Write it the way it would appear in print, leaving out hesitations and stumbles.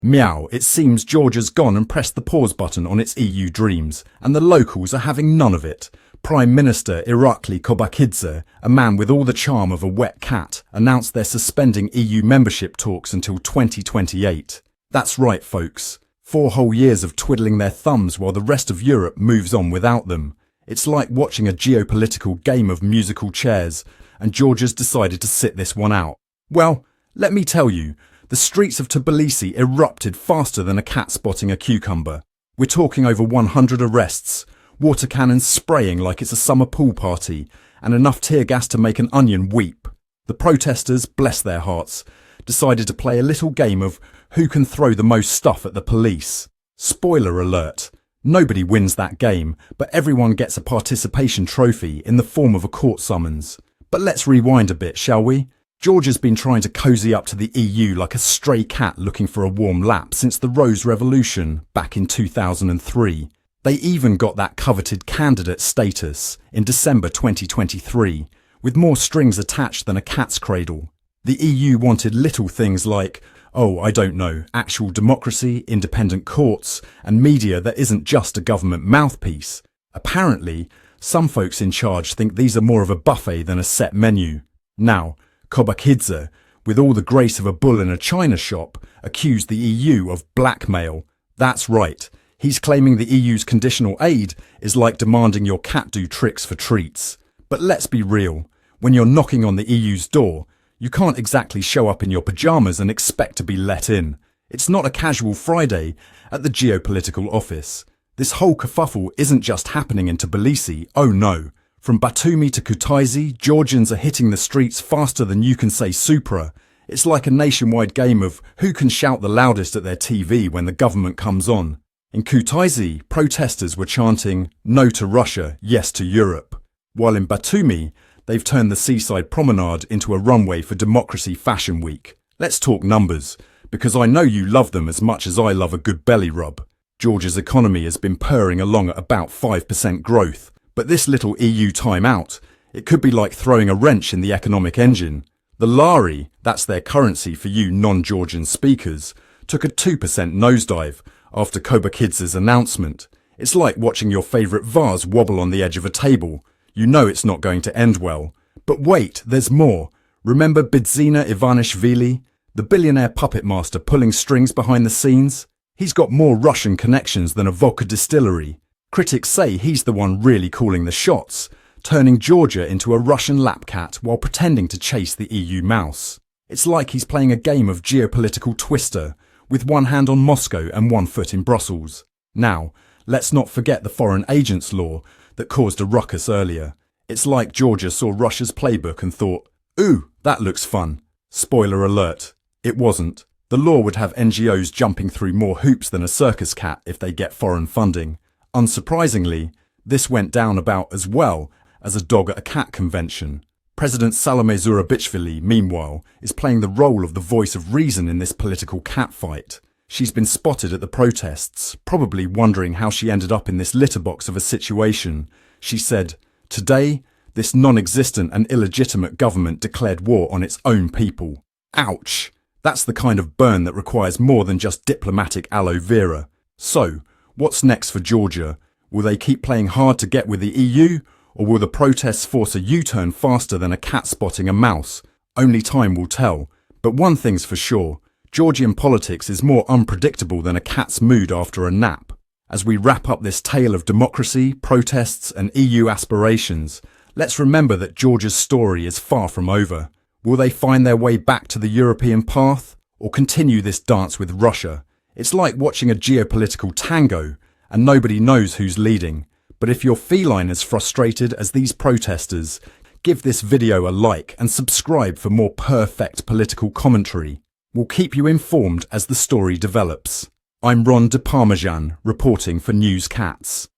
Meow, it seems Georgia's gone and pressed the pause button on its EU dreams, and the locals are having none of it. Prime Minister Irakli Kobakidze, a man with all the charm of a wet cat, announced they're suspending EU membership talks until 2028. That's right, folks. 4 whole years of twiddling their thumbs while the rest of Europe moves on without them. It's like watching a geopolitical game of musical chairs, and Georgia's decided to sit this one out. Well, let me tell you, the streets of Tbilisi erupted faster than a cat spotting a cucumber. We're talking over 100 arrests, water cannons spraying like it's a summer pool party, and enough tear gas to make an onion weep. The protesters, bless their hearts, decided to play a little game of who can throw the most stuff at the police. Spoiler alert, nobody wins that game, but everyone gets a participation trophy in the form of a court summons. But let's rewind a bit, shall we? Georgia's been trying to cozy up to the EU like a stray cat looking for a warm lap since the Rose Revolution back in 2003. They even got that coveted candidate status in December 2023, with more strings attached than a cat's cradle. The EU wanted little things like, actual democracy, independent courts, and media that isn't just a government mouthpiece. Apparently, some folks in charge think these are more of a buffet than a set menu. Now, Kobakidze, with all the grace of a bull in a china shop, accused the EU of blackmail. That's right, he's claiming the EU's conditional aid is like demanding your cat do tricks for treats. But let's be real, when you're knocking on the EU's door, you can't exactly show up in your pyjamas and expect to be let in. It's not a casual Friday at the geopolitical office. This whole kerfuffle isn't just happening in Tbilisi, oh no. From Batumi to Kutaisi, Georgians are hitting the streets faster than you can say Supra. It's like a nationwide game of who can shout the loudest at their TV when the government comes on. In Kutaisi, protesters were chanting, "No to Russia, yes to Europe." While in Batumi, they've turned the seaside promenade into a runway for Democracy Fashion Week. Let's talk numbers, because I know you love them as much as I love a good belly rub. Georgia's economy has been purring along at about 5% growth. But this little EU timeout, it could be like throwing a wrench in the economic engine. The lari, that's their currency for you non-Georgian speakers, took a 2% nosedive after Kobakidze's announcement. It's like watching your favourite vase wobble on the edge of a table. You know it's not going to end well. But wait, there's more. Remember Bidzina Ivanishvili, the billionaire puppet master pulling strings behind the scenes? He's got more Russian connections than a vodka distillery. Critics say he's the one really calling the shots, turning Georgia into a Russian lapcat while pretending to chase the EU mouse. It's like he's playing a game of geopolitical twister, with one hand on Moscow and one foot in Brussels. Now, let's not forget the foreign agents law that caused a ruckus earlier. It's like Georgia saw Russia's playbook and thought, ooh, that looks fun. Spoiler alert, it wasn't. The law would have NGOs jumping through more hoops than a circus cat if they get foreign funding. Unsurprisingly, this went down about as well as a dog at a cat convention. President Salome Zurabichvili, meanwhile, is playing the role of the voice of reason in this political catfight. She's been spotted at the protests, probably wondering how she ended up in this litter box of a situation. She said, "Today, this non-existent and illegitimate government declared war on its own people." Ouch! That's the kind of burn that requires more than just diplomatic aloe vera. So, what's next for Georgia? Will they keep playing hard to get with the EU, or will the protests force a U-turn faster than a cat spotting a mouse? Only time will tell. But one thing's for sure, Georgian politics is more unpredictable than a cat's mood after a nap. As we wrap up this tale of democracy, protests and EU aspirations, let's remember that Georgia's story is far from over. Will they find their way back to the European path, or continue this dance with Russia? It's like watching a geopolitical tango, and nobody knows who's leading. But if you're feline as frustrated as these protesters, give this video a like and subscribe for more perfect political commentary. We'll keep you informed as the story develops. I'm Ron de Parmesan, reporting for News Cats.